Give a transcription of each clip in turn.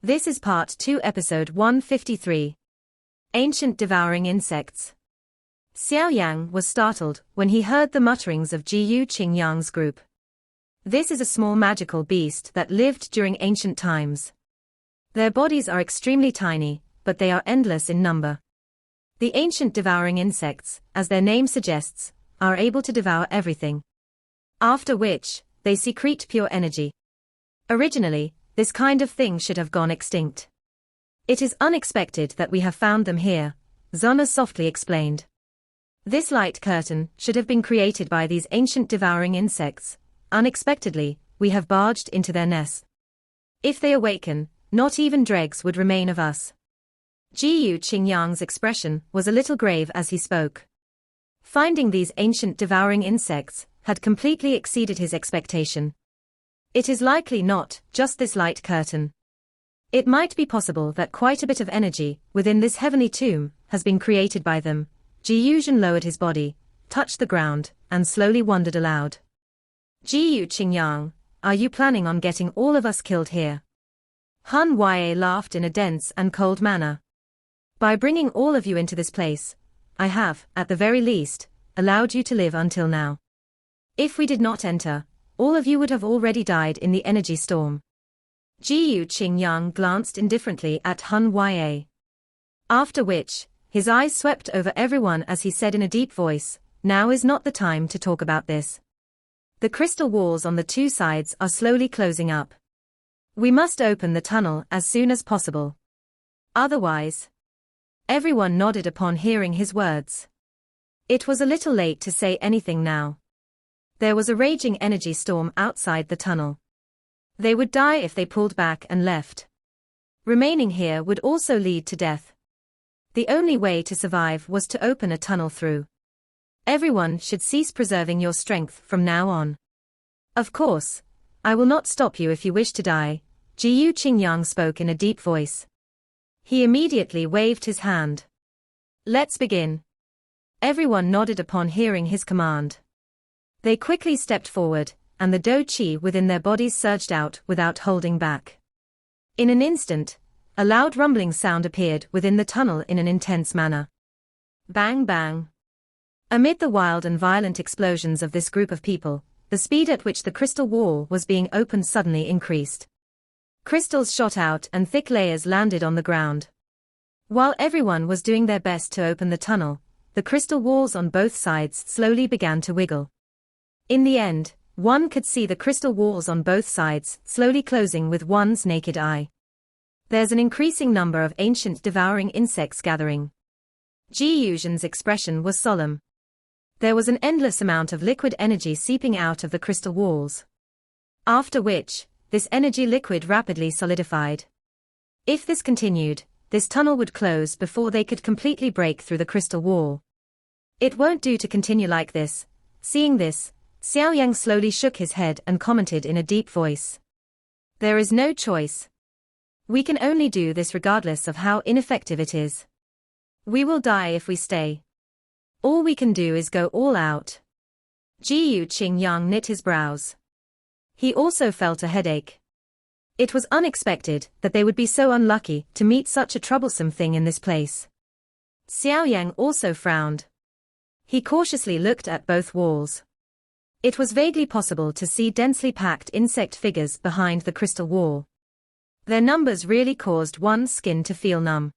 This is Part 2, Episode 153. Ancient Devouring Insects. Xiao Yan was startled when he heard the mutterings of Jiyu Qingyang's group. This is a small magical beast that lived during ancient times. Their bodies are extremely tiny, but they are endless in number. The ancient devouring insects, as their name suggests, are able to devour everything. After which, they secrete pure energy. Originally, this kind of thing should have gone extinct. It is unexpected that we have found them here, Zona softly explained. This light curtain should have been created by these ancient devouring insects. Unexpectedly, we have barged into their nest. If they awaken, not even dregs would remain of us. Jiyu Qingyang's expression was a little grave as he spoke. Finding these ancient devouring insects had completely exceeded his expectation. It is likely not just this light curtain. It might be possible that quite a bit of energy within this heavenly tomb has been created by them. Jiyu lowered his body, touched the ground, and slowly wondered aloud. Jiyu Qingyang, are you planning on getting all of us killed here? Han Yue laughed in a dense and cold manner. By bringing all of you into this place, I have, at the very least, allowed you to live until now. If we did not enter, all of you would have already died in the energy storm. Jiyu Qingyang glanced indifferently at Han Yue. After which, his eyes swept over everyone as he said in a deep voice, now is not the time to talk about this. The crystal walls on the two sides are slowly closing up. We must open the tunnel as soon as possible. Otherwise. Everyone nodded upon hearing his words. It was a little late to say anything now. There was a raging energy storm outside the tunnel. They would die if they pulled back and left. Remaining here would also lead to death. The only way to survive was to open a tunnel through. Everyone should cease preserving your strength from now on. Of course, I will not stop you if you wish to die, Jiyu Qingyang spoke in a deep voice. He immediately waved his hand. Let's begin. Everyone nodded upon hearing his command. They quickly stepped forward, and the Do Qi within their bodies surged out without holding back. In an instant, a loud rumbling sound appeared within the tunnel in an intense manner. Bang bang. Amid the wild and violent explosions of this group of people, the speed at which the crystal wall was being opened suddenly increased. Crystals shot out and thick layers landed on the ground. While everyone was doing their best to open the tunnel, the crystal walls on both sides slowly began to wiggle. In the end, one could see the crystal walls on both sides slowly closing with one's naked eye. There's an increasing number of ancient devouring insects gathering. Jiyu's expression was solemn. There was an endless amount of liquid energy seeping out of the crystal walls. After which, this energy liquid rapidly solidified. If this continued, this tunnel would close before they could completely break through the crystal wall. It won't do to continue like this. Seeing this, Xiao Yan slowly shook his head and commented in a deep voice. There is no choice. We can only do this regardless of how ineffective it is. We will die if we stay. All we can do is go all out. Jiyu Qingyang knit his brows. He also felt a headache. It was unexpected that they would be so unlucky to meet such a troublesome thing in this place. Xiao Yan also frowned. He cautiously looked at both walls. It was vaguely possible to see densely packed insect figures behind the crystal wall. Their numbers really caused one's skin to feel numb.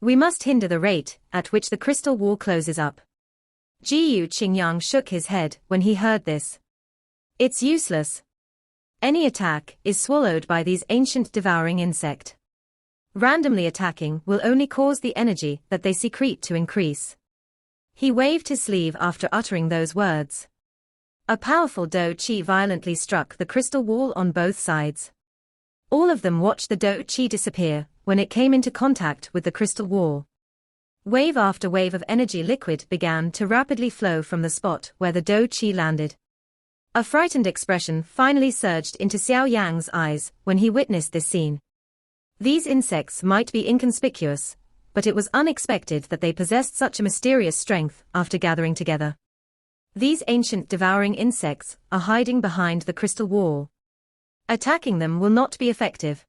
We must hinder the rate at which the crystal wall closes up. Jiyu Qingyang shook his head when he heard this. It's useless. Any attack is swallowed by these ancient devouring insect. Randomly attacking will only cause the energy that they secrete to increase. He waved his sleeve after uttering those words. A powerful Do Qi violently struck the crystal wall on both sides. All of them watched the Do Qi disappear when it came into contact with the crystal wall. Wave after wave of energy liquid began to rapidly flow from the spot where the Do Qi landed. A frightened expression finally surged into Xiao Yan's eyes when he witnessed this scene. These insects might be inconspicuous, but it was unexpected that they possessed such a mysterious strength after gathering together. These ancient devouring insects are hiding behind the crystal wall. Attacking them will not be effective.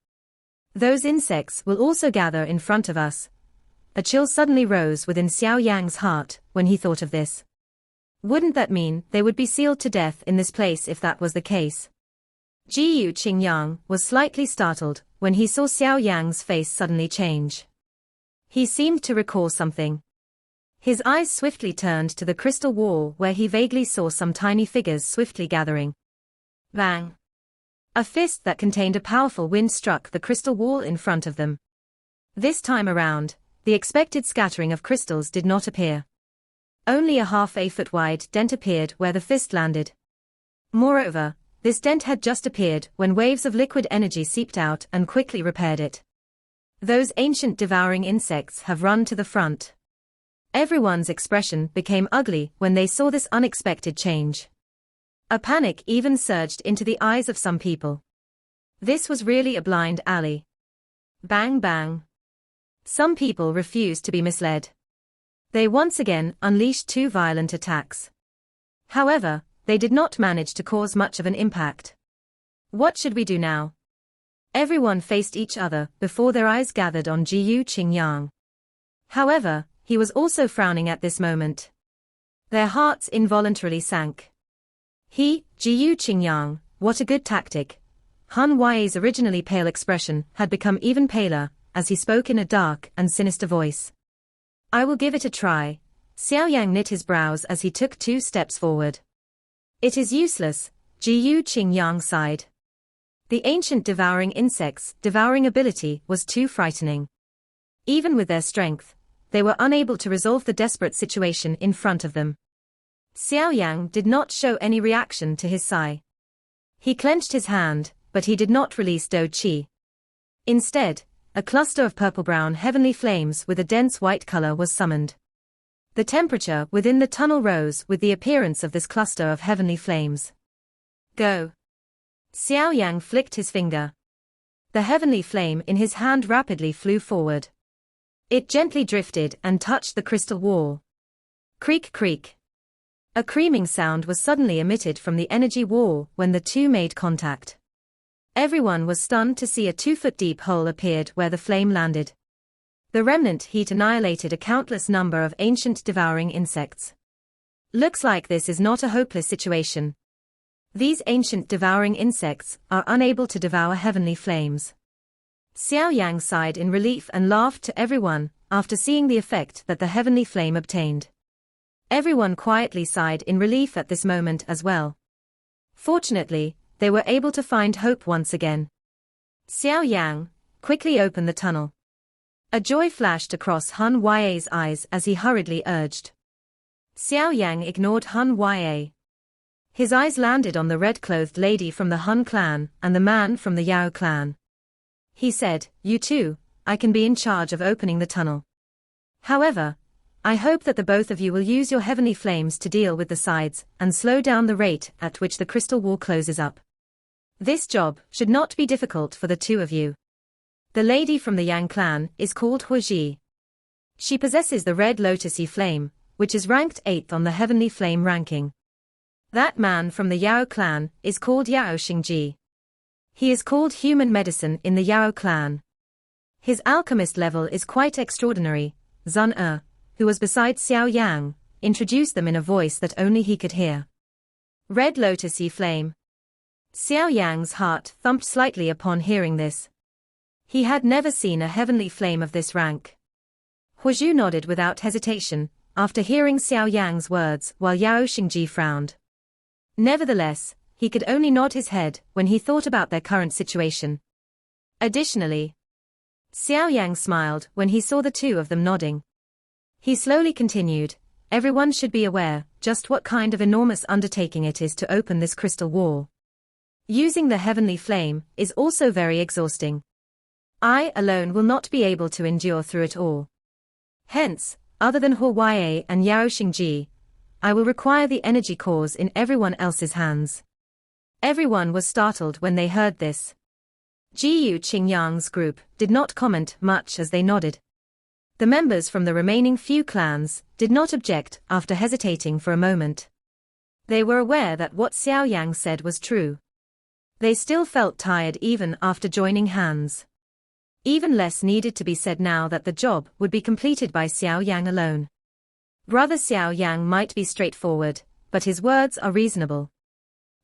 Those insects will also gather in front of us. A chill suddenly rose within Xiao Yang's heart when he thought of this. Wouldn't that mean they would be sealed to death in this place if that was the case? Jiyu Qingyang was slightly startled when he saw Xiao Yang's face suddenly change. He seemed to recall something. His eyes swiftly turned to the crystal wall where he vaguely saw some tiny figures swiftly gathering. Bang! A fist that contained a powerful wind struck the crystal wall in front of them. This time around, the expected scattering of crystals did not appear. Only a half-a-foot wide dent appeared where the fist landed. Moreover, this dent had just appeared when waves of liquid energy seeped out and quickly repaired it. Those ancient devouring insects have run to the front. Everyone's expression became ugly when they saw this unexpected change. A panic even surged into the eyes of some people. This was really a blind alley. Bang bang. Some people refused to be misled. They once again unleashed two violent attacks. However, they did not manage to cause much of an impact. What should we do now? Everyone faced each other before their eyes gathered on Jiyu Qingyang. However, he was also frowning at this moment. Their hearts involuntarily sank. Jiyu Qingyang, what a good tactic. Han Huai's originally pale expression had become even paler as he spoke in a dark and sinister voice. I will give it a try. Xiao Yang knit his brows as he took 2 steps forward. It is useless, Jiyu Qingyang sighed. The ancient devouring insects' devouring ability was too frightening. Even with their strength, they were unable to resolve the desperate situation in front of them. Xiao Yang did not show any reaction to his sigh. He clenched his hand, but he did not release Do Qi. Instead, a cluster of purple-brown heavenly flames with a dense white color was summoned. The temperature within the tunnel rose with the appearance of this cluster of heavenly flames. Go! Xiao Yang flicked his finger. The heavenly flame in his hand rapidly flew forward. It gently drifted and touched the crystal wall. Creak creak. A creaming sound was suddenly emitted from the energy wall when the two made contact. Everyone was stunned to see a 2-foot-deep hole appeared where the flame landed. The remnant heat annihilated a countless number of ancient devouring insects. Looks like this is not a hopeless situation. These ancient devouring insects are unable to devour heavenly flames. Xiao Yang sighed in relief and laughed to everyone after seeing the effect that the heavenly flame obtained. Everyone quietly sighed in relief at this moment as well. Fortunately, they were able to find hope once again. Xiao Yang, quickly open the tunnel. A joy flashed across Han Huai's eyes as he hurriedly urged. Xiao Yang ignored Han Huai. His eyes landed on the red-clothed lady from the Han clan and the man from the Yao clan. He said, "You two, I can be in charge of opening the tunnel. However, I hope that the both of you will use your heavenly flames to deal with the sides and slow down the rate at which the crystal wall closes up. This job should not be difficult for the two of you. The lady from the Yang clan is called Huiji. She possesses the red lotusy flame, which is ranked 8th on the heavenly flame ranking. That man from the Yao clan is called Yao Xingji. He is called human medicine in the Yao clan. His alchemist level is quite extraordinary. Zun who was beside Xiao Yang, introduced them in a voice that only he could hear. Red lotusy flame. Xiao Yang's heart thumped slightly upon hearing this. He had never seen a heavenly flame of this rank. Huizhu nodded without hesitation, after hearing Xiao Yang's words while Yao Xingji frowned. Nevertheless, he could only nod his head when he thought about their current situation. Additionally, Xiao Yang smiled when he saw the two of them nodding. He slowly continued, everyone should be aware just what kind of enormous undertaking it is to open this crystal wall. Using the heavenly flame is also very exhausting. I alone will not be able to endure through it all. Hence, other than Huai and Yao Xingji, I will require the energy cores in everyone else's hands. Everyone was startled when they heard this. Jiyu Qingyang's group did not comment much as they nodded. The members from the remaining few clans did not object after hesitating for a moment. They were aware that what Xiao Yang said was true. They still felt tired even after joining hands. Even less needed to be said now that the job would be completed by Xiao Yang alone. Brother Xiao Yang might be straightforward, but his words are reasonable.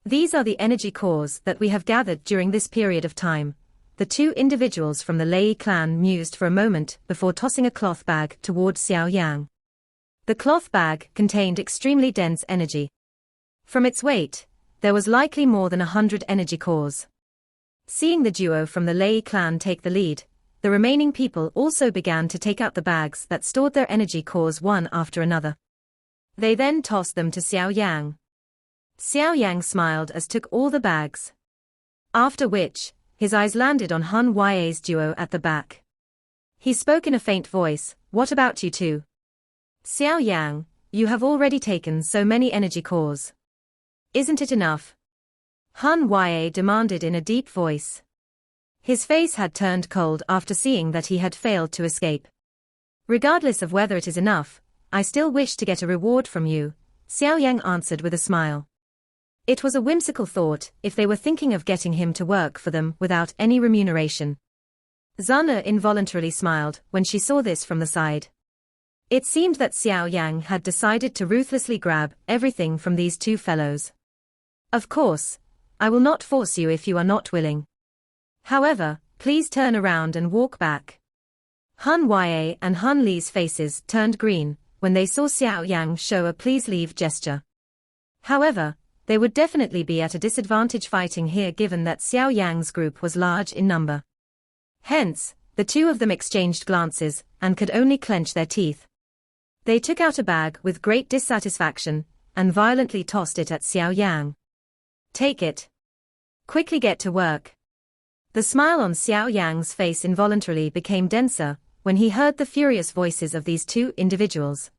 These are the energy cores that we have gathered during this period of time. The two individuals from the Lei clan mused for a moment before tossing a cloth bag toward Xiao Yang. The cloth bag contained extremely dense energy. From its weight, there was likely more than 100 energy cores. Seeing the duo from the Lei clan take the lead, the remaining people also began to take out the bags that stored their energy cores one after another. They then tossed them to Xiao Yang. Xiao Yang smiled as took all the bags. After which, his eyes landed on Han Ya's duo at the back. He spoke in a faint voice, "What about you two? Xiao Yang, you have already taken so many energy cores. Isn't it enough?" Han Ya demanded in a deep voice. His face had turned cold after seeing that he had failed to escape. "Regardless of whether it is enough, I still wish to get a reward from you," Xiao Yang answered with a smile. It was a whimsical thought if they were thinking of getting him to work for them without any remuneration. Zana involuntarily smiled when she saw this from the side. It seemed that Xiao Yang had decided to ruthlessly grab everything from these two fellows. "Of course, I will not force you if you are not willing. However, please turn around and walk back." Han Ya and Han Li's faces turned green when they saw Xiao Yang show a please leave gesture. However, they would definitely be at a disadvantage fighting here given that Xiao Yang's group was large in number. Hence, the two of them exchanged glances and could only clench their teeth. They took out a bag with great dissatisfaction and violently tossed it at Xiao Yang. "Take it. Quickly get to work." The smile on Xiao Yang's face involuntarily became denser when he heard the furious voices of these two individuals.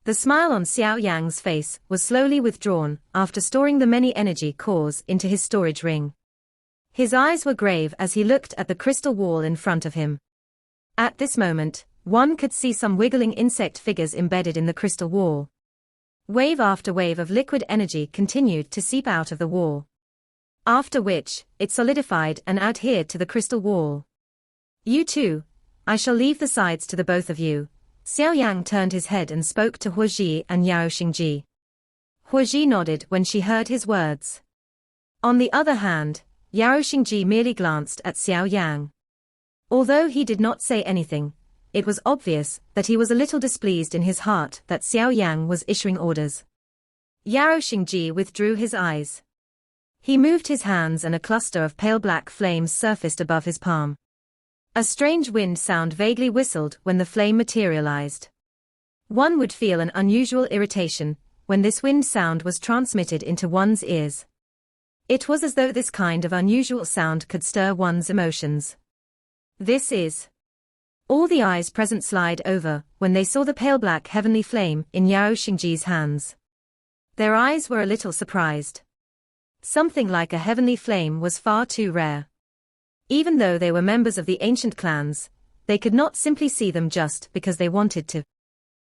The smile on Xiao Yang's face was slowly withdrawn after storing the many energy cores into his storage ring. His eyes were grave as he looked at the crystal wall in front of him. At this moment, one could see some wiggling insect figures embedded in the crystal wall. Wave after wave of liquid energy continued to seep out of the wall. After which, it solidified and adhered to the crystal wall. "You two, I shall leave the sides to the both of you." Xiao Yang turned his head and spoke to Huozhi and Yao Xingji. Huozhi nodded when she heard his words. On the other hand, Yao Xingji merely glanced at Xiao Yang. Although he did not say anything, it was obvious that he was a little displeased in his heart that Xiao Yang was issuing orders. Yao Xingji withdrew his eyes. He moved his hands and a cluster of pale black flames surfaced above his palm. A strange wind sound vaguely whistled when the flame materialized. One would feel an unusual irritation when this wind sound was transmitted into one's ears. It was as though this kind of unusual sound could stir one's emotions. This is. All the eyes present slide over when they saw the pale black heavenly flame in Yao Xingji's hands. Their eyes were a little surprised. Something like a heavenly flame was far too rare. Even though they were members of the ancient clans, they could not simply see them just because they wanted to.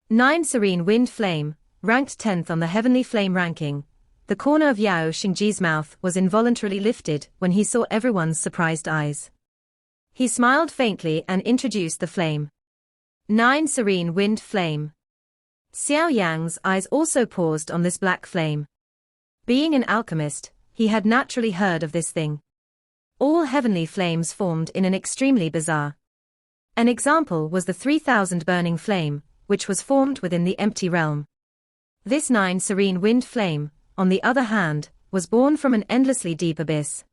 9 Serene Wind Flame, ranked 10th on the Heavenly Flame ranking. The corner of Yao Xingji's mouth was involuntarily lifted when he saw everyone's surprised eyes. He smiled faintly and introduced the flame. 9 Serene Wind Flame. Xiao Yang's eyes also paused on this black flame. Being an alchemist, he had naturally heard of this thing. All heavenly flames formed in an extremely bizarre. An example was the 3000 burning flame, which was formed within the empty realm. This 9 Serene Wind Flame, on the other hand, was born from an endlessly deep abyss.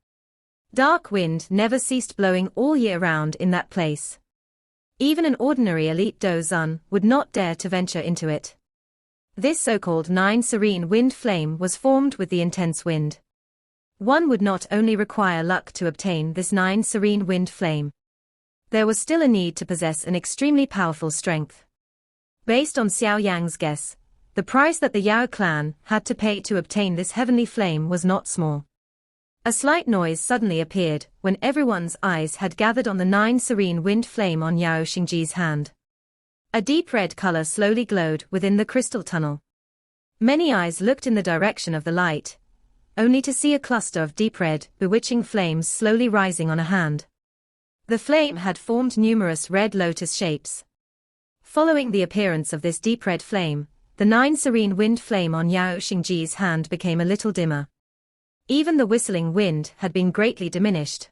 Dark wind never ceased blowing all year round in that place. Even an ordinary elite Dozun would not dare to venture into it. This so-called 9 Serene Wind Flame was formed with the intense wind. One would not only require luck to obtain this 9 Serene Wind Flame. There was still a need to possess an extremely powerful strength. Based on Xiao Yang's guess, the price that the Yao clan had to pay to obtain this heavenly flame was not small. A slight noise suddenly appeared when everyone's eyes had gathered on the 9 Serene Wind Flame on Yao Xingji's hand. A deep red color slowly glowed within the crystal tunnel. Many eyes looked in the direction of the light, only to see a cluster of deep red, bewitching flames slowly rising on a hand. The flame had formed numerous red lotus shapes. Following the appearance of this deep red flame, the 9 serene wind flame on Yao Xingji's hand became a little dimmer. Even the whistling wind had been greatly diminished.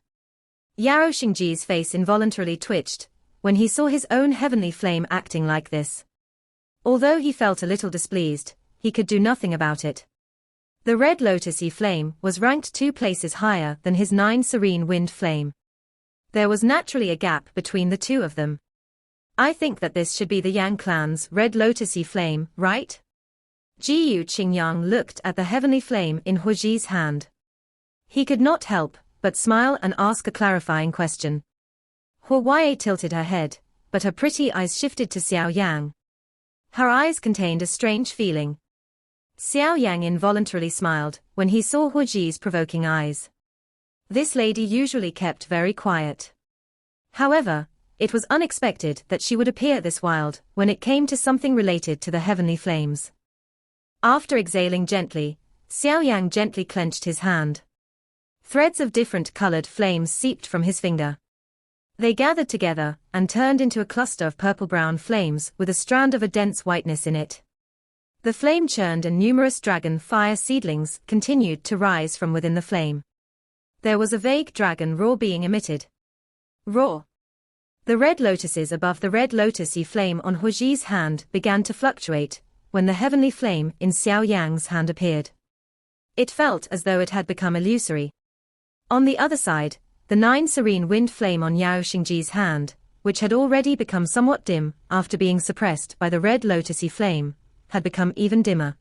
Yao Xingji's face involuntarily twitched when he saw his own heavenly flame acting like this. Although he felt a little displeased, he could do nothing about it. The red lotusy flame was ranked 2 places higher than his 9 serene wind flame. There was naturally a gap between the two of them. I think that this should be the Yang clan's red lotusy flame, right? Jiyu Qingyang looked at the heavenly flame in Huiji's hand. He could not help but smile and ask a clarifying question. Huiyi tilted her head, but her pretty eyes shifted to Xiao Yang. Her eyes contained a strange feeling. Xiao Yang involuntarily smiled when he saw Huiji's provoking eyes. This lady usually kept very quiet. However, it was unexpected that she would appear this wild when it came to something related to the heavenly flames. After exhaling gently, Xiao Yang gently clenched his hand. Threads of different colored flames seeped from his finger. They gathered together and turned into a cluster of purple-brown flames with a strand of a dense whiteness in it. The flame churned and numerous dragon fire seedlings continued to rise from within the flame. There was a vague dragon roar being emitted. Roar! The red lotuses above the red lotusy flame on Huiji's hand began to fluctuate when the heavenly flame in Xiao Yang's hand appeared. It felt as though it had become illusory. On the other side, the 9 serene wind flame on Yao Xingji's hand, which had already become somewhat dim after being suppressed by the red lotusy flame, had become even dimmer.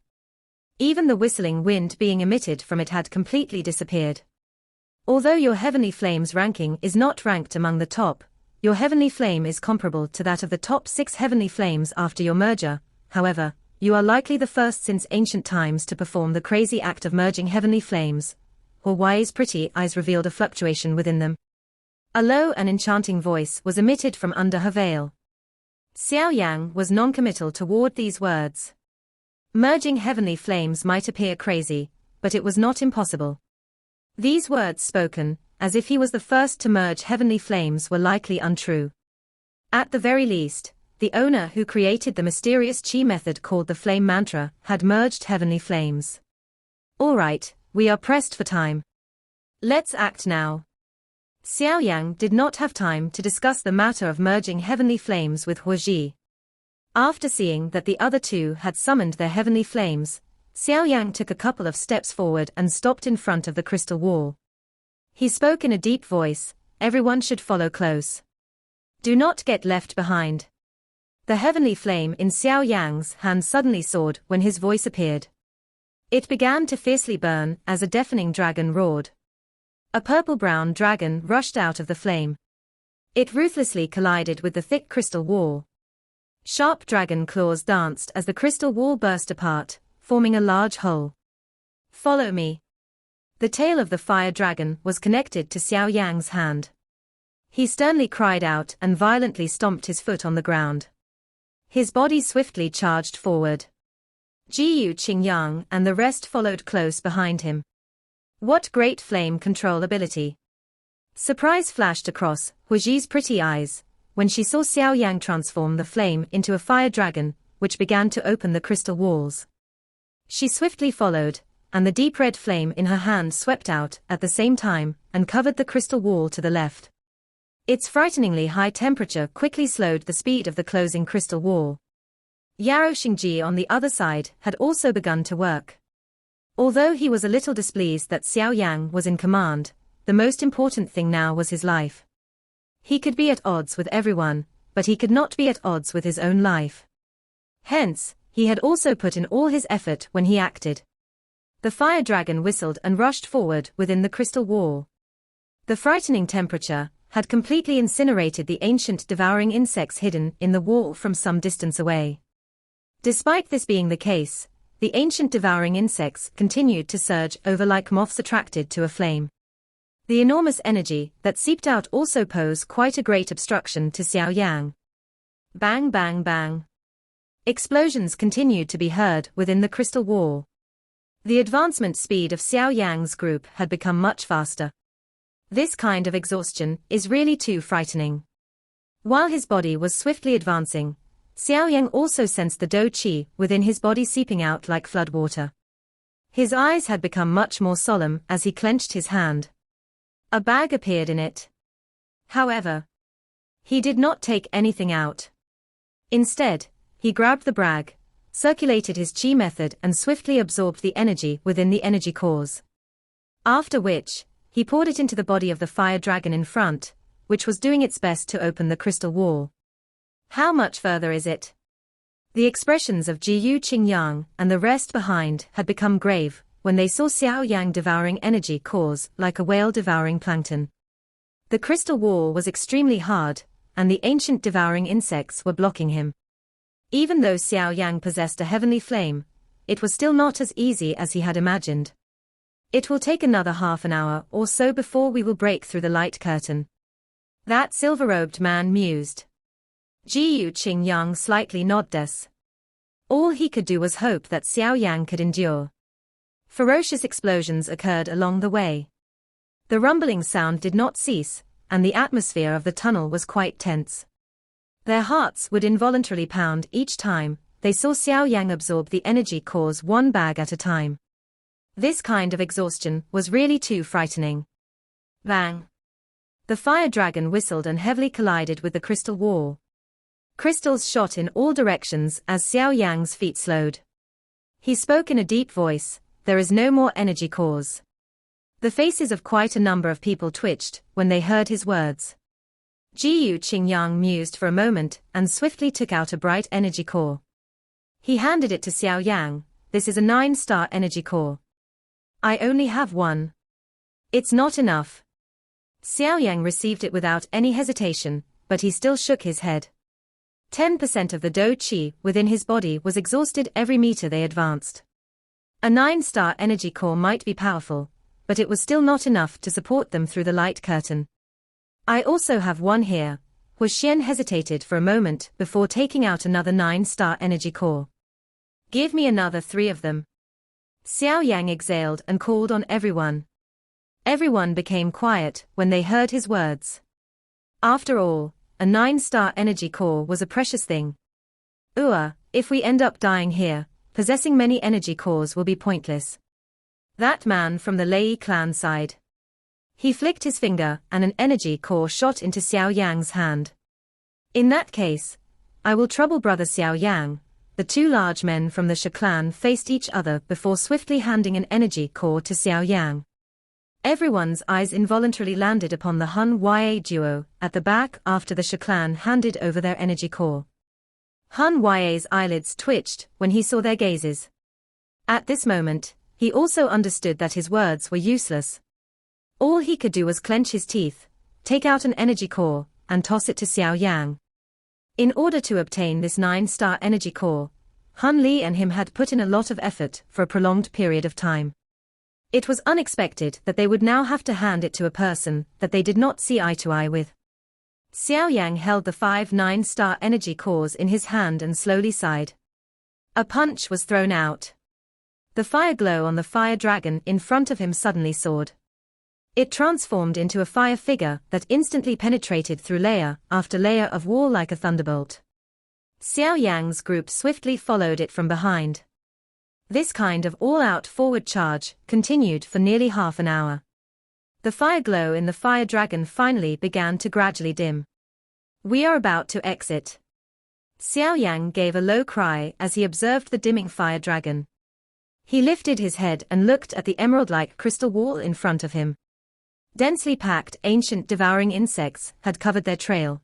Even the whistling wind being emitted from it had completely disappeared. Although your heavenly flame's ranking is not ranked among the top, your heavenly flame is comparable to that of the top 6 heavenly flames after your merger. However, you are likely the first since ancient times to perform the crazy act of merging heavenly flames. Huiyi's pretty eyes revealed a fluctuation within them. A low and enchanting voice was emitted from under her veil. Xiao Yang was non-committal toward these words. Merging heavenly flames might appear crazy, but it was not impossible. These words spoken, as if he was the first to merge heavenly flames, were likely untrue. At the very least, the owner who created the mysterious Qi method called the Flame Mantra had merged heavenly flames. All right, we are pressed for time. Let's act now. Xiao Yang did not have time to discuss the matter of merging heavenly flames with Huiji. After seeing that the other two had summoned their heavenly flames, Xiao Yang took a couple of steps forward and stopped in front of the crystal wall. He spoke in a deep voice, "Everyone should follow close. Do not get left behind." The heavenly flame in Xiao Yang's hand suddenly soared when his voice appeared. It began to fiercely burn as a deafening dragon roared. A purple-brown dragon rushed out of the flame. It ruthlessly collided with the thick crystal wall. Sharp dragon claws danced as the crystal wall burst apart, forming a large hole. "Follow me." The tail of the fire dragon was connected to Xiao Yang's hand. He sternly cried out and violently stomped his foot on the ground. His body swiftly charged forward. Jiyu Qingyang and the rest followed close behind him. What great flame control ability! Surprise flashed across Huiji's pretty eyes when she saw Xiao Yang transform the flame into a fire dragon, which began to open the crystal walls. She swiftly followed, and the deep red flame in her hand swept out at the same time and covered the crystal wall to the left. Its frighteningly high temperature quickly slowed the speed of the closing crystal wall. Yao Xingji on the other side had also begun to work. Although he was a little displeased that Xiao Yang was in command, the most important thing now was his life. He could be at odds with everyone, but he could not be at odds with his own life. Hence, he had also put in all his effort when he acted. The fire dragon whistled and rushed forward within the crystal wall. The frightening temperature had completely incinerated the ancient devouring insects hidden in the wall from some distance away. Despite this being the case, the ancient devouring insects continued to surge over like moths attracted to a flame. The enormous energy that seeped out also posed quite a great obstruction to Xiao Yang. Bang bang bang. Explosions continued to be heard within the crystal wall. The advancement speed of Xiao Yang's group had become much faster. This kind of exhaustion is really too frightening. While his body was swiftly advancing, Xiao Yan also sensed the dou qi within his body seeping out like floodwater. His eyes had become much more solemn as he clenched his hand. A bag appeared in it. However, he did not take anything out. Instead, he grabbed the bag, circulated his qi method and swiftly absorbed the energy within the energy cores. After which, he poured it into the body of the fire dragon in front, which was doing its best to open the crystal wall. How much further is it? The expressions of Jiyu Qingyang and the rest behind had become grave when they saw Xiao Yang devouring energy cores like a whale devouring plankton. The crystal wall was extremely hard, and the ancient devouring insects were blocking him. Even though Xiao Yang possessed a heavenly flame, it was still not as easy as he had imagined. It will take another half an hour or so before we will break through the light curtain. That silver-robed man mused. Jiyu Qingyang slightly nodded. All he could do was hope that Xiao Yang could endure. Ferocious explosions occurred along the way. The rumbling sound did not cease, and the atmosphere of the tunnel was quite tense. Their hearts would involuntarily pound each time they saw Xiao Yang absorb the energy cores one bag at a time. This kind of exhaustion was really too frightening. Bang! The fire dragon whistled and heavily collided with the crystal wall. Crystals shot in all directions as Xiao Yang's feet slowed. He spoke in a deep voice, "There is no more energy cores." The faces of quite a number of people twitched when they heard his words. Jiyu Qingyang mused for a moment and swiftly took out a bright energy core. He handed it to Xiao Yang. "This is a 9-star energy core. I only have one." "It's not enough." Xiao Yang received it without any hesitation, but he still shook his head. 10% of the dou qi within his body was exhausted every meter they advanced. A 9-star energy core might be powerful, but it was still not enough to support them through the light curtain. "I also have one here." Hu Xian hesitated for a moment before taking out another 9-star energy core. "Give me another 3 of them." Xiao Yang exhaled and called on everyone. Everyone became quiet when they heard his words. After all, a 9-star energy core was a precious thing. If we end up dying here, possessing many energy cores will be pointless." That man from the Lei clan sighed. He flicked his finger and an energy core shot into Xiao Yang's hand. "In that case, I will trouble brother Xiao Yang." The 2 large men from the Shi clan faced each other before swiftly handing an energy core to Xiao Yang. Everyone's eyes involuntarily landed upon the Hun Ya duo at the back after the Shi clan handed over their energy core. Hun Ya's eyelids twitched when he saw their gazes. At this moment, he also understood that his words were useless. All he could do was clench his teeth, take out an energy core, and toss it to Xiao Yang. In order to obtain this 9-star energy core, Hun Li and him had put in a lot of effort for a prolonged period of time. It was unexpected that they would now have to hand it to a person that they did not see eye to eye with. Xiao Yang held the 5 9-star energy cores in his hand and slowly sighed. A punch was thrown out. The fire glow on the fire dragon in front of him suddenly soared. It transformed into a fire figure that instantly penetrated through layer after layer of wall like a thunderbolt. Xiao Yang's group swiftly followed it from behind. This kind of all-out forward charge continued for nearly half an hour. The fire glow in the fire dragon finally began to gradually dim. "We are about to exit." Xiao Yang gave a low cry as he observed the dimming fire dragon. He lifted his head and looked at the emerald-like crystal wall in front of him. Densely packed ancient devouring insects had covered their trail.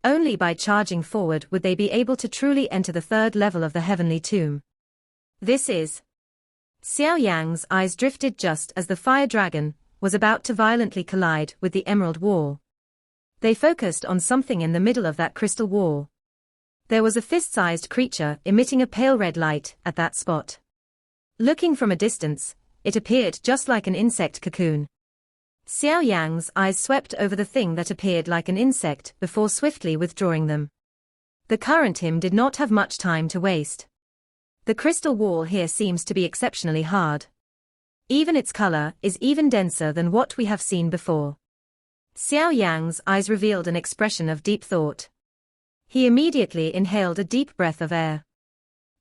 Only by charging forward would they be able to truly enter the 3rd level of the heavenly tomb. This is... Xiao Yang's eyes drifted just as the fire dragon was about to violently collide with the emerald wall. They focused on something in the middle of that crystal wall. There was a fist-sized creature emitting a pale red light at that spot. Looking from a distance, it appeared just like an insect cocoon. Xiao Yang's eyes swept over the thing that appeared like an insect before swiftly withdrawing them. The current him did not have much time to waste. The crystal wall here seems to be exceptionally hard. Even its color is even denser than what we have seen before. Xiao Yan's eyes revealed an expression of deep thought. He immediately inhaled a deep breath of air.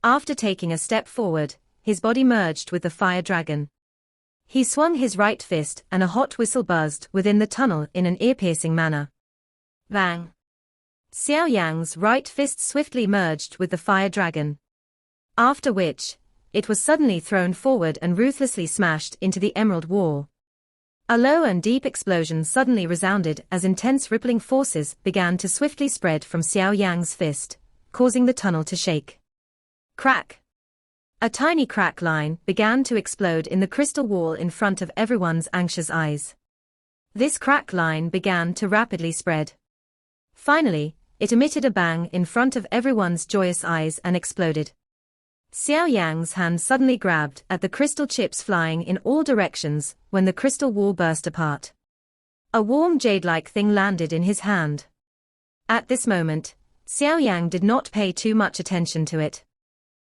After taking a step forward, his body merged with the fire dragon. He swung his right fist and a hot whistle buzzed within the tunnel in an ear-piercing manner. Bang! Xiao Yan's right fist swiftly merged with the fire dragon. After which, it was suddenly thrown forward and ruthlessly smashed into the emerald wall. A low and deep explosion suddenly resounded as intense rippling forces began to swiftly spread from Xiao Yan's fist, causing the tunnel to shake. Crack! A tiny crack line began to explode in the crystal wall in front of everyone's anxious eyes. This crack line began to rapidly spread. Finally, it emitted a bang in front of everyone's joyous eyes and exploded. Xiao Yan's hand suddenly grabbed at the crystal chips flying in all directions when the crystal wall burst apart. A warm jade-like thing landed in his hand. At this moment, Xiao Yan did not pay too much attention to it.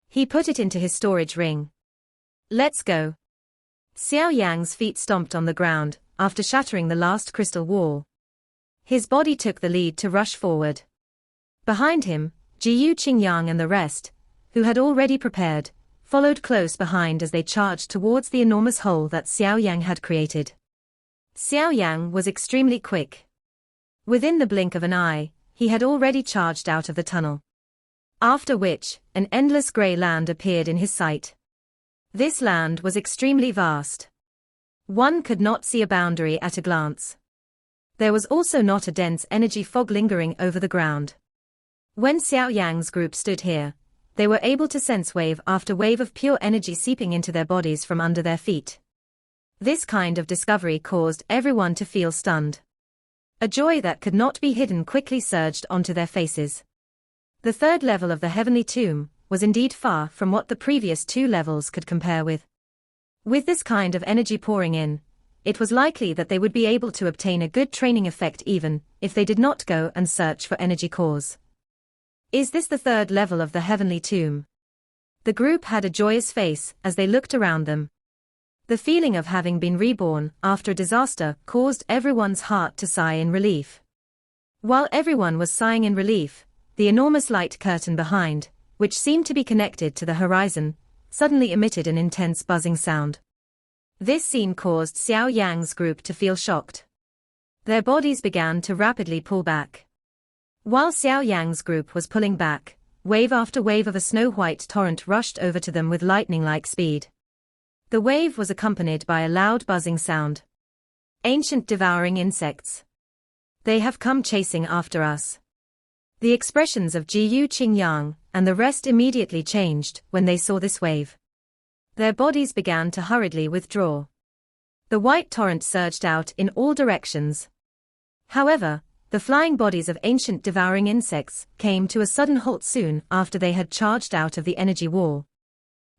He put it into his storage ring. Let's go. Xiao Yan's feet stomped on the ground after shattering the last crystal wall. His body took the lead to rush forward. Behind him, Jiyu Qingyang and the rest, who had already prepared, followed close behind as they charged towards the enormous hole that Xiao Yan had created. Xiao Yan was extremely quick. Within the blink of an eye, he had already charged out of the tunnel. After which, an endless grey land appeared in his sight. This land was extremely vast. One could not see a boundary at a glance. There was also not a dense energy fog lingering over the ground. When Xiao Yan's group stood here, they were able to sense wave after wave of pure energy seeping into their bodies from under their feet. This kind of discovery caused everyone to feel stunned. A joy that could not be hidden quickly surged onto their faces. The third level of the heavenly tomb was indeed far from what the previous two levels could compare with. With this kind of energy pouring in, it was likely that they would be able to obtain a good training effect even if they did not go and search for energy cores. Is this the third level of the heavenly tomb? The group had a joyous face as they looked around them. The feeling of having been reborn after a disaster caused everyone's heart to sigh in relief. While everyone was sighing in relief, the enormous light curtain behind, which seemed to be connected to the horizon, suddenly emitted an intense buzzing sound. This scene caused Xiao Yan's group to feel shocked. Their bodies began to rapidly pull back. While Xiao Yan's group was pulling back, wave after wave of a snow-white torrent rushed over to them with lightning-like speed. The wave was accompanied by a loud buzzing sound. Ancient devouring insects. They have come chasing after us. The expressions of Jiyu Qingyang and the rest immediately changed when they saw this wave. Their bodies began to hurriedly withdraw. The white torrent surged out in all directions. However, the flying bodies of ancient devouring insects came to a sudden halt soon after they had charged out of the energy wall.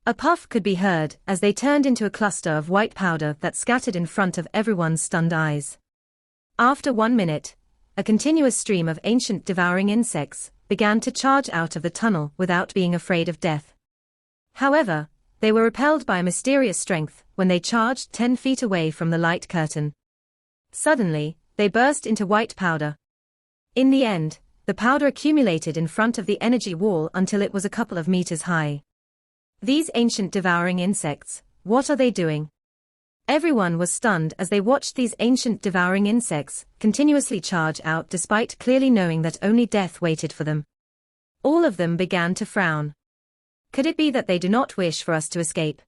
A puff could be heard as they turned into a cluster of white powder that scattered in front of everyone's stunned eyes. After 1 minute, a continuous stream of ancient devouring insects began to charge out of the tunnel without being afraid of death. However, they were repelled by a mysterious strength when they charged 10 feet away from the light curtain. Suddenly, they burst into white powder. In the end, the powder accumulated in front of the energy wall until it was a couple of meters high. These ancient devouring insects, what are they doing? Everyone was stunned as they watched these ancient devouring insects continuously charge out despite clearly knowing that only death waited for them. All of them began to frown. Could it be that they do not wish for us to escape?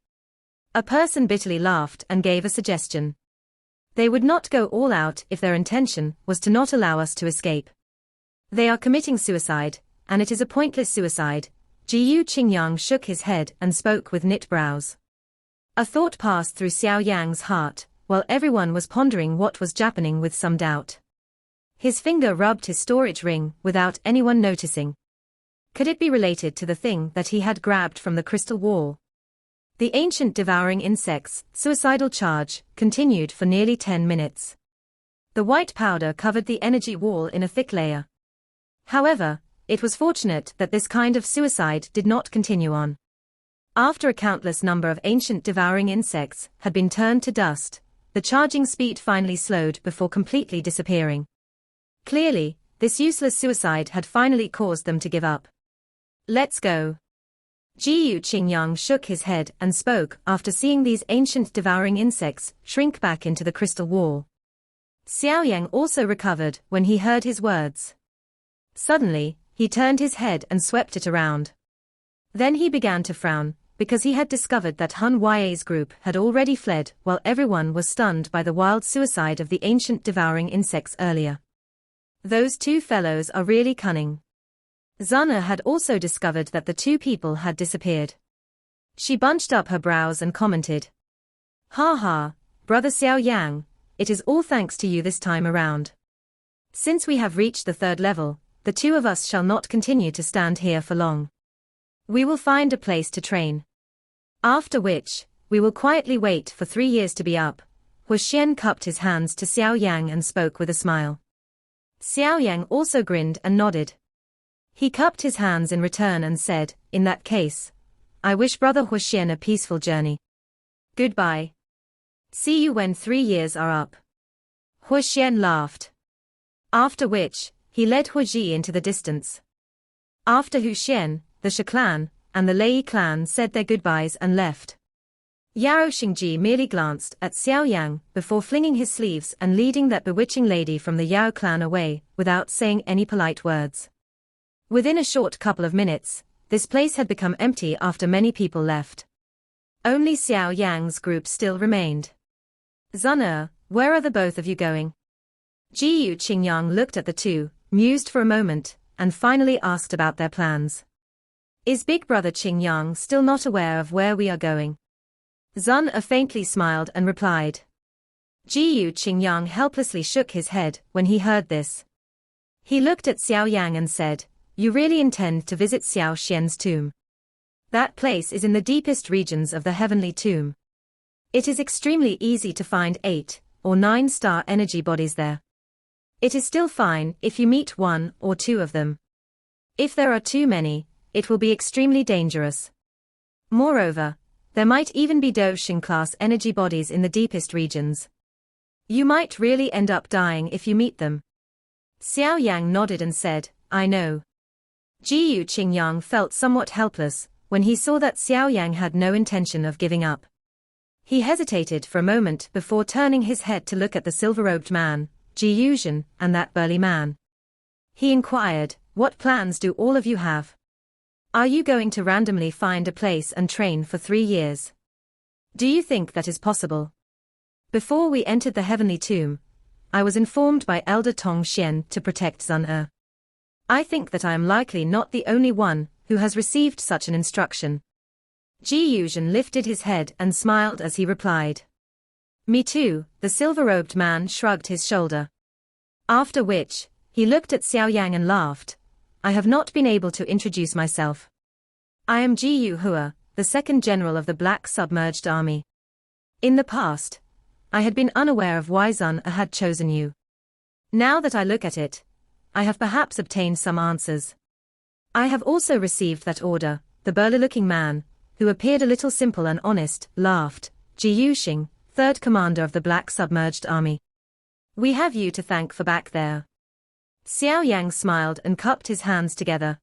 A person bitterly laughed and gave a suggestion. They would not go all out if their intention was to not allow us to escape. They are committing suicide, and it is a pointless suicide. Jiyu Qingyang shook his head and spoke with knit brows. A thought passed through Xiao Yan's heart, while everyone was pondering what was happening with some doubt. His finger rubbed his storage ring without anyone noticing. Could it be related to the thing that he had grabbed from the crystal wall? The ancient devouring insects' suicidal charge continued for nearly 10 minutes. The white powder covered the energy wall in a thick layer. However, it was fortunate that this kind of suicide did not continue on. After a countless number of ancient devouring insects had been turned to dust, the charging speed finally slowed before completely disappearing. Clearly, this useless suicide had finally caused them to give up. Let's go. Jiyu Qingyang shook his head and spoke after seeing these ancient devouring insects shrink back into the crystal wall. Xiao Yan also recovered when he heard his words. Suddenly, he turned his head and swept it around. Then he began to frown, because he had discovered that Han Ya's group had already fled while everyone was stunned by the wild suicide of the ancient devouring insects earlier. Those two fellows are really cunning. Zana had also discovered that the two people had disappeared. She bunched up her brows and commented, "Ha ha, brother Xiao Yang, it is all thanks to you this time around. Since we have reached the 3rd level, the two of us shall not continue to stand here for long. We will find a place to train. After which, we will quietly wait for 3 years to be up." Huxian cupped his hands to Xiao Yang and spoke with a smile. Xiao Yang also grinned and nodded. He cupped his hands in return and said, "In that case, I wish brother Huxian a peaceful journey. Goodbye. See you when 3 years are up." Huxian laughed. After which, he led Huji into the distance. After Huxian, the Shi clan and the Lei clan said their goodbyes and left. Yao Xingji merely glanced at Xiao Yang before flinging his sleeves and leading that bewitching lady from the Yao clan away, without saying any polite words. Within a short couple of minutes, this place had become empty after many people left. Only Xiao Yang's group still remained. "Zana, where are the both of you going?" Jiyu Qingyang looked at the two, mused for a moment, and finally asked about their plans. "Is big brother Qingyang still not aware of where we are going?" Zana faintly smiled and replied. Jiyu Qingyang helplessly shook his head when he heard this. He looked at Xiao Yang and said, "You really intend to visit Xiao Xian's tomb? That place is in the deepest regions of the heavenly tomb. It is extremely easy to find 8 or 9-star energy bodies there. It is still fine if you meet 1 or 2 of them. If there are too many, it will be extremely dangerous. Moreover, there might even be Doushin class energy bodies in the deepest regions. You might really end up dying if you meet them." Xiao Yang nodded and said, "I know." Jiyu Qingyang felt somewhat helpless when he saw that Xiao Yang had no intention of giving up. He hesitated for a moment before turning his head to look at the silver-robed man, Ji Yuzhen, and that burly man. He inquired, "What plans do all of you have? Are you going to randomly find a place and train for 3 years? Do you think that is possible? Before we entered the heavenly tomb, I was informed by Elder Tong Xian to protect Zun. I think that I am likely not the only one who has received such an instruction." Ji Yuzhen lifted his head and smiled as he replied. "Me too." The silver-robed man shrugged his shoulder. After which, he looked at Xiao Yang and laughed. "I have not been able to introduce myself. I am Ji Yu Hua, the 2nd general of the Black Submerged Army. In the past, I had been unaware of why Zun had chosen you. Now that I look at it, I have perhaps obtained some answers. I have also received that order." The burly-looking man, who appeared a little simple and honest, laughed. "Ji Yuxing, 3rd commander of the Black Submerged Army. We have you to thank for back there." Xiao Yang smiled and cupped his hands together.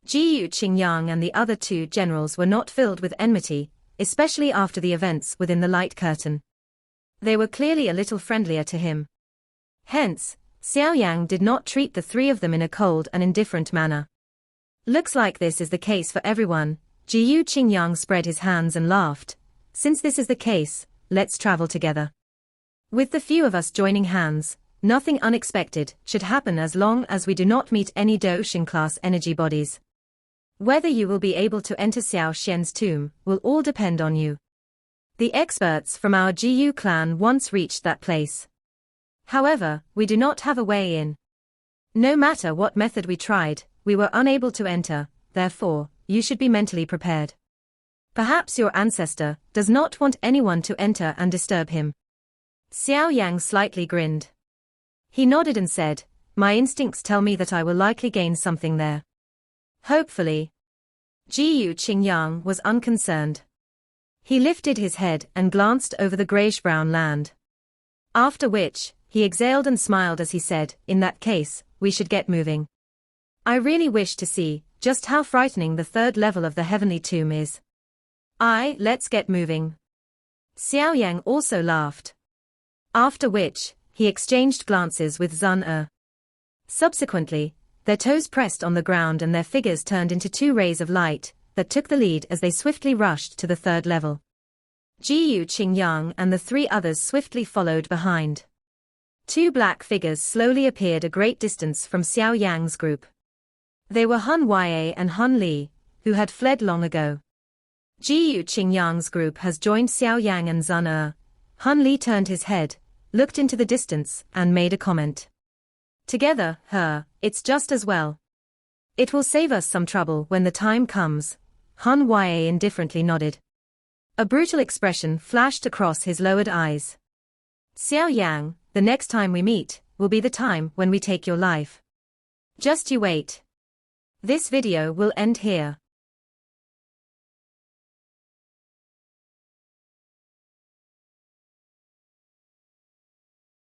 Jiyu Qingyang and the other 2 generals were not filled with enmity, especially after the events within the light curtain. They were clearly a little friendlier to him. Hence, Xiao Yang did not treat the 3 of them in a cold and indifferent manner. "Looks like this is the case for everyone." Jiyu Qingyang spread his hands and laughed. "Since this is the case, let's travel together. With the few of us joining hands, nothing unexpected should happen as long as we do not meet any Doushin class energy bodies. Whether you will be able to enter Xiao Xian's tomb will all depend on you. The experts from our Jiyu clan once reached that place. However, we do not have a way in. No matter what method we tried, we were unable to enter, therefore, you should be mentally prepared. Perhaps your ancestor does not want anyone to enter and disturb him." Xiao Yang slightly grinned. He nodded and said, "My instincts tell me that I will likely gain something there. Hopefully." Jiyu Qingyang was unconcerned. He lifted his head and glanced over the grayish-brown land. After which, he exhaled and smiled as he said, "In that case, we should get moving. I really wish to see just how frightening the third level of the heavenly tomb is." Let's get moving." Xiao Yan also laughed. After which, he exchanged glances with Zun. Subsequently, their toes pressed on the ground and their figures turned into two rays of light that took the lead as they swiftly rushed to the third level. Jiyu Qingyang and the three others swiftly followed behind. Two black figures slowly appeared a great distance from Xiao Yang's group. They were Hun Ye and Hun Li, who had fled long ago. Jiyu Qingyang's group has joined Xiao Yang and Zun. Hun Li turned his head, looked into the distance, and made a comment. "Together, it's just as well. It will save us some trouble when the time comes." Hun Ye indifferently nodded. A brutal expression flashed across his lowered eyes. "Xiao Yang, the next time we meet, will be the time when we take your life. Just you wait." This video will end here.